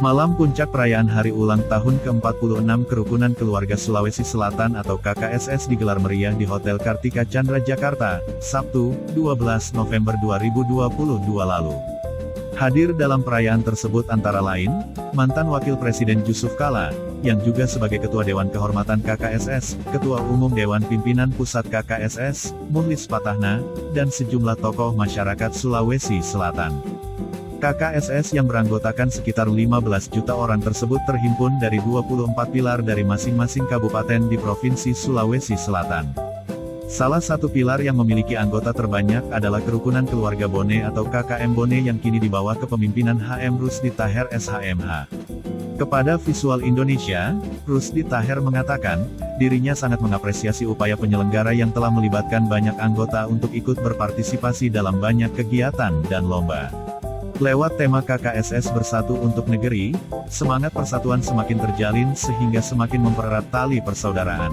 Malam puncak perayaan hari ulang tahun ke-46 Kerukunan Keluarga Sulawesi Selatan atau KKSS digelar meriah di Hotel Kartika Chandra Jakarta, Sabtu, 12 November 2022 lalu. Hadir dalam perayaan tersebut antara lain, mantan Wakil Presiden Jusuf Kalla, yang juga sebagai Ketua Dewan Kehormatan KKSS, Ketua Umum Dewan Pimpinan Pusat KKSS, Muhlis Patahna, dan sejumlah tokoh masyarakat Sulawesi Selatan. KKSS yang beranggotakan sekitar 15 juta orang tersebut terhimpun dari 24 pilar dari masing-masing kabupaten di Provinsi Sulawesi Selatan. Salah satu pilar yang memiliki anggota terbanyak adalah Kerukunan Keluarga Bone atau KKM Bone yang kini di bawah kepemimpinan HM Rusdi Taher SHMH. Kepada Visual Indonesia, Rusdi Taher mengatakan, dirinya sangat mengapresiasi upaya penyelenggara yang telah melibatkan banyak anggota untuk ikut berpartisipasi dalam banyak kegiatan dan lomba. Lewat tema KKSS Bersatu untuk Negeri, semangat persatuan semakin terjalin sehingga semakin mempererat tali persaudaraan.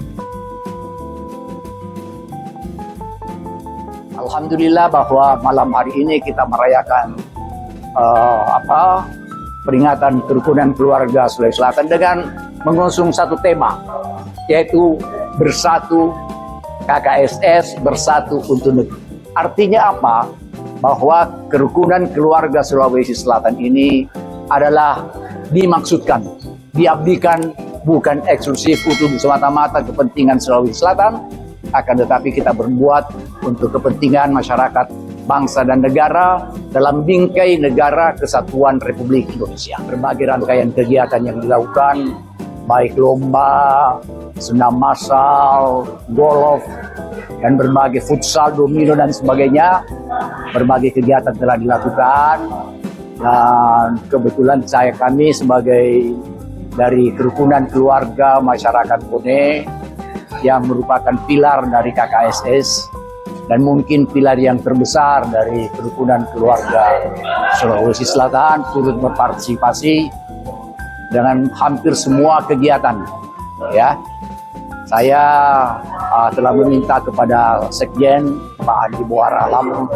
Alhamdulillah bahwa malam hari ini kita merayakan peringatan Kerukunan Keluarga Sulawesi Selatan dengan mengusung satu tema, yaitu Bersatu KKSS Bersatu untuk Negeri. Artinya apa? Bahwa Kerukunan Keluarga Sulawesi Selatan ini adalah dimaksudkan, diabdikan bukan eksklusif untuk semata-mata kepentingan Sulawesi Selatan, akan tetapi kita berbuat untuk kepentingan masyarakat, bangsa dan negara dalam bingkai negara kesatuan Republik Indonesia. Berbagai rangkaian kegiatan yang dilakukan, baik lomba, senam massal, golf, dan berbagai futsal, domino dan sebagainya. Berbagai kegiatan telah dilakukan, dan kebetulan kami sebagai dari Kerukunan Keluarga Masyarakat Bone yang merupakan pilar dari KKSS dan mungkin pilar yang terbesar dari Kerukunan Keluarga Sulawesi Selatan, turut berpartisipasi dengan hampir semua kegiatan. Ya, saya telah meminta kepada Sekjen Pak Andi Muara Alam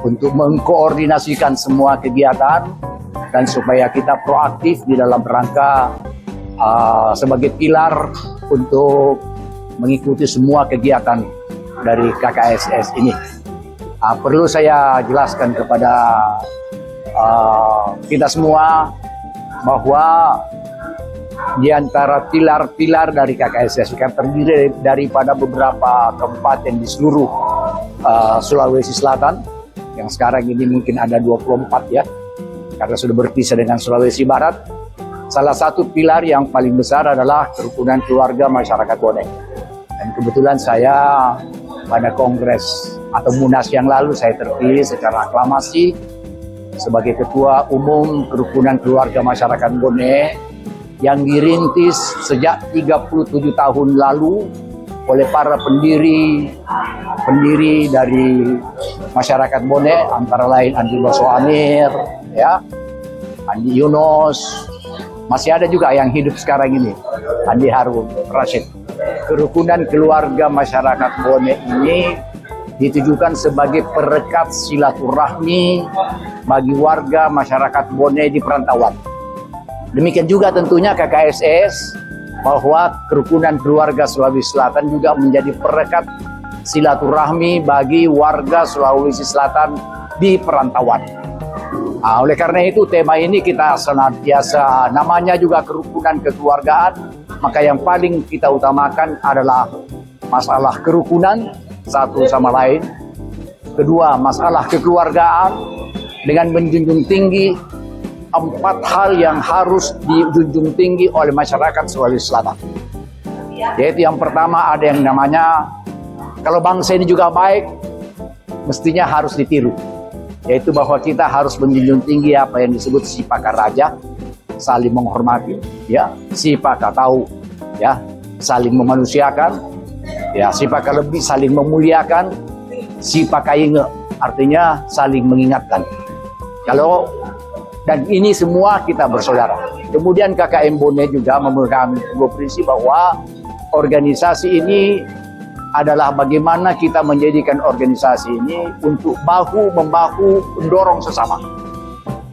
untuk mengkoordinasikan semua kegiatan dan supaya kita proaktif di dalam rangka sebagai pilar untuk mengikuti semua kegiatan dari KKSS ini. Perlu saya jelaskan kepada kita semua bahwa di antara pilar-pilar dari KKSS kan terdiri daripada beberapa kabupaten di seluruh Sulawesi Selatan, yang sekarang ini mungkin ada 24 ya, karena sudah berpisah dengan Sulawesi Barat. Salah satu pilar yang paling besar adalah Kerukunan Keluarga Masyarakat Bone. Dan kebetulan saya pada kongres atau munas yang lalu saya terpilih secara aklamasi sebagai Ketua Umum Kerukunan Keluarga Masyarakat Bone yang dirintis sejak 37 tahun lalu oleh para pendiri dari masyarakat Bone, antara lain Andi Boso Amir, ya, Andi Yunus, masih ada juga yang hidup sekarang ini, Andi Harun Rashid. Kerukunan Keluarga Masyarakat Bone ini ditujukan sebagai perekat silaturahmi bagi warga masyarakat Bone di perantauan. Demikian juga tentunya KKSS, bahwa Kerukunan Keluarga Sulawesi Selatan juga menjadi perekat silaturahmi bagi warga Sulawesi Selatan di perantauan. Oleh karena itu tema ini kita senantiasa, namanya juga kerukunan kekeluargaan, maka yang paling kita utamakan adalah masalah kerukunan satu sama lain. Kedua, masalah kekeluargaan dengan menjunjung tinggi 4 hal yang harus dijunjung tinggi oleh masyarakat Sulawesi Selatan. Yaitu yang pertama ada yang namanya, kalau bangsa ini juga baik, mestinya harus ditiru. Yaitu bahwa kita harus menjunjung tinggi apa yang disebut sipaka raja, saling menghormati, ya, sipaka tahu, ya, saling memanusiakan, ya, sipaka lebih saling memuliakan, sipaka inge, artinya saling mengingatkan. Dan ini semua kita bersaudara. Kemudian KKM Bone juga memegang prinsip bahwa organisasi ini adalah bagaimana kita menjadikan organisasi ini untuk bahu-membahu mendorong sesama.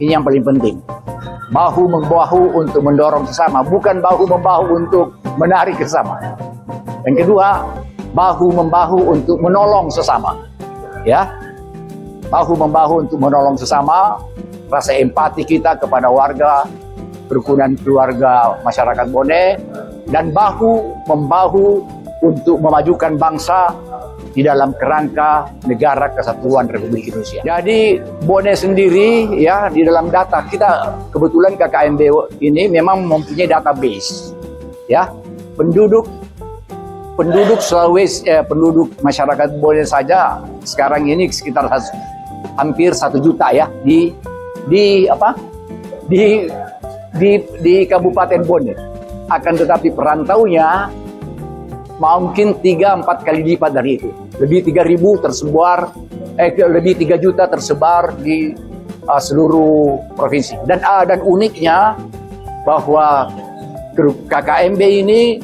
Ini yang paling penting. bahu-membahu untuk mendorong sesama, bukan bahu-membahu untuk menarik sesama. Yang kedua, bahu-membahu untuk menolong sesama. Ya, bahu-membahu untuk menolong sesama, rasa empati kita kepada warga, kerukunan keluarga masyarakat Bone, dan bahu-membahu untuk memajukan bangsa di dalam kerangka negara kesatuan Republik Indonesia. Jadi Bone sendiri ya, di dalam data kita, kebetulan KKMB ini memang mempunyai database ya, penduduk Sulawesi, penduduk masyarakat Bone saja sekarang ini sekitar hampir 1 juta ya di Kabupaten Bone. Akan tetapi perantaunya mungkin 3-4 kali lipat dari itu. Lebih 3.000 tersebar, lebih 3 juta tersebar di seluruh provinsi. Dan uniknya bahwa KKMB ini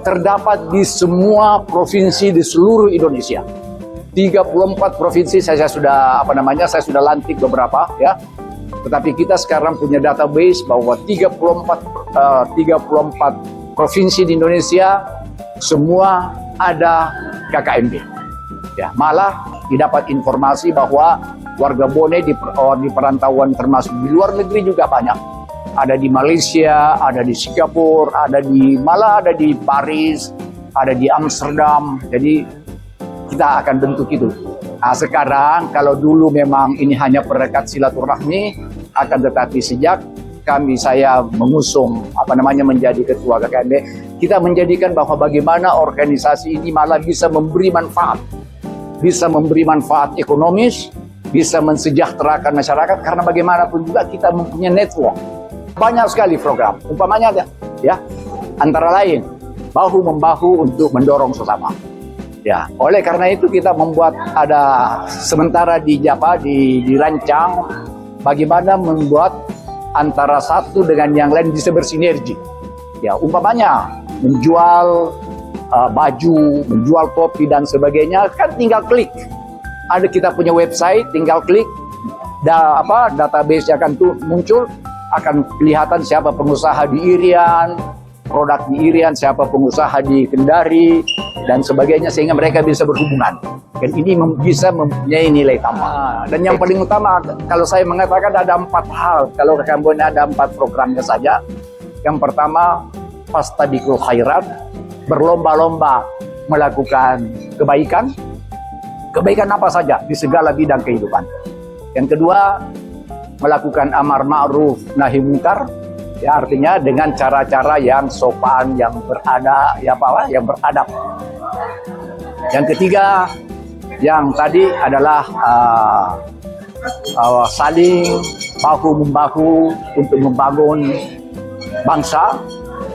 terdapat di semua provinsi di seluruh Indonesia. 34 provinsi saya sudah lantik beberapa ya. Tetapi kita sekarang punya database bahwa 34 provinsi di Indonesia semua ada KKMB. Ya, malah didapat informasi bahwa warga Bone di perantauan termasuk di luar negeri juga banyak. Ada di Malaysia, ada di Singapura, malah ada di Paris, ada di Amsterdam. Jadi kita akan bentuk itu. Nah, sekarang kalau dulu memang ini hanya perekat silaturahmi, akan tetapi sejak saya mengusung menjadi ketua KKMB, kita menjadikan bahwa bagaimana organisasi ini malah bisa memberi manfaat ekonomis, bisa mensejahterakan masyarakat, karena bagaimanapun juga kita mempunyai network. Banyak sekali program, umpamanya ya, antara lain bahu-membahu untuk mendorong sesama. Ya, oleh karena itu kita membuat sementara dirancang bagaimana membuat antara satu dengan yang lain bisa bersinergi. Ya, umpamanya menjual baju, menjual topi dan sebagainya, kan tinggal klik. Kita punya website, tinggal klik, database akan muncul, akan kelihatan siapa pengusaha di Irian, produk di Irian, siapa pengusaha di Kendari, dan sebagainya, sehingga mereka bisa berhubungan. Dan ini bisa mempunyai nilai tambah. Dan yang paling utama, kalau saya mengatakan ada 4 hal, kalau KKMB ada 4 programnya saja. Yang pertama, fastabiqul khairat, berlomba-lomba melakukan kebaikan. Kebaikan apa saja di segala bidang kehidupan. Yang kedua, melakukan amar ma'ruf nahi mungkar, ya, artinya dengan cara-cara yang sopan, yang beradab. Yang ketiga, yang tadi adalah saling bahu-membahu untuk membangun bangsa.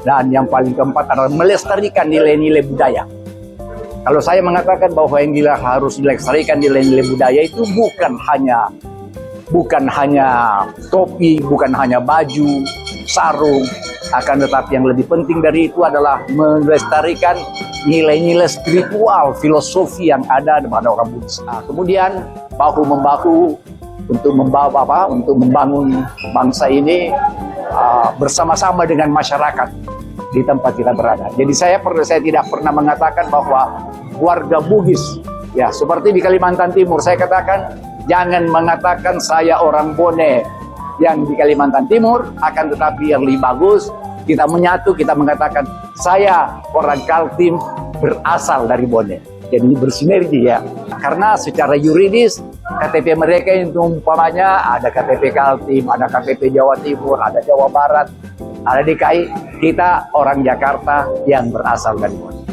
Dan yang paling keempat adalah melestarikan nilai-nilai budaya. Kalau saya mengatakan bahwa yang harus dilestarikan nilai-nilai budaya itu bukan hanya topi, bukan hanya baju, sarung, akan tetapi yang lebih penting dari itu adalah melestarikan nilai-nilai spiritual, filosofi yang ada pada orang Buddha. Kemudian bahu-membahu untuk membangun bangsa ini bersama-sama dengan masyarakat di tempat kita berada. Jadi saya tidak pernah mengatakan bahwa warga Bugis, ya seperti di Kalimantan Timur, saya katakan jangan mengatakan saya orang Bone yang di Kalimantan Timur, akan tetapi yang lebih bagus kita menyatu, kita mengatakan saya orang Kaltim berasal dari Bone. Jadi bersinergi ya. Karena secara yuridis KTP mereka itu umpamanya ada KTP Kaltim, ada KTP Jawa Timur, ada Jawa Barat, ada DKI. Kita orang Jakarta yang berasal dari Bone.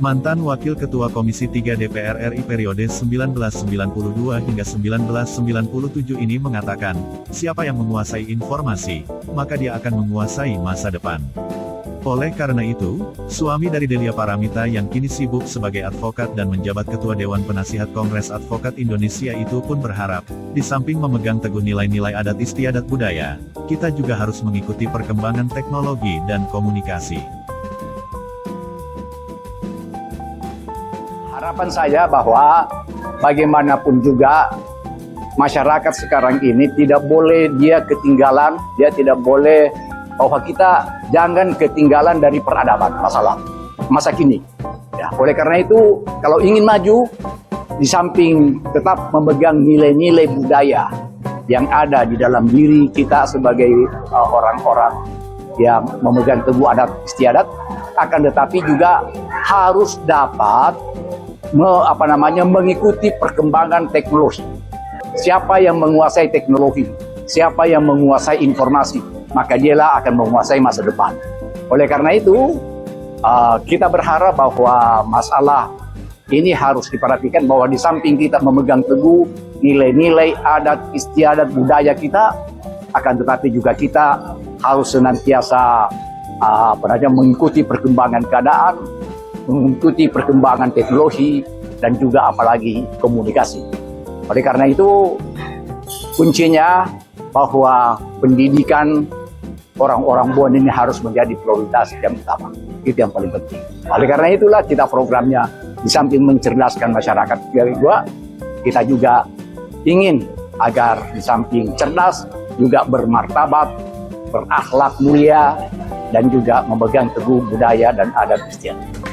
Mantan Wakil Ketua Komisi 3 DPR RI periode 1992 hingga 1997 ini mengatakan, siapa yang menguasai informasi, maka dia akan menguasai masa depan. Oleh karena itu, suami dari Delia Paramita yang kini sibuk sebagai advokat dan menjabat Ketua Dewan Penasihat Kongres Advokat Indonesia itu pun berharap, di samping memegang teguh nilai-nilai adat istiadat budaya, kita juga harus mengikuti perkembangan teknologi dan komunikasi. Harapan saya bahwa bagaimanapun juga masyarakat sekarang ini tidak boleh dia ketinggalan, dia tidak boleh bahwa kita jangan ketinggalan dari peradaban masa kini. Ya, oleh karena itu, kalau ingin maju, di samping tetap memegang nilai-nilai budaya yang ada di dalam diri kita sebagai orang-orang yang memegang teguh adat istiadat, akan tetapi juga harus dapat mengikuti perkembangan teknologi. Siapa yang menguasai teknologi, siapa yang menguasai informasi, maka dialah akan menguasai masa depan. Oleh karena itu, kita berharap bahwa masalah ini harus diperhatikan, bahwa di samping kita memegang teguh nilai-nilai adat istiadat budaya kita, akan tetapi juga kita harus senantiasa mengikuti perkembangan keadaan, mengikuti perkembangan teknologi, dan juga apalagi komunikasi. Oleh karena itu, kuncinya bahwa pendidikan orang-orang Bon ini harus menjadi prioritas yang utama. Itu yang paling penting. Oleh karena itulah kita programnya, di samping mencerdaskan masyarakat kita juga ingin agar di samping cerdas juga bermartabat, berakhlak mulia, dan juga memegang teguh budaya dan adat istiadat.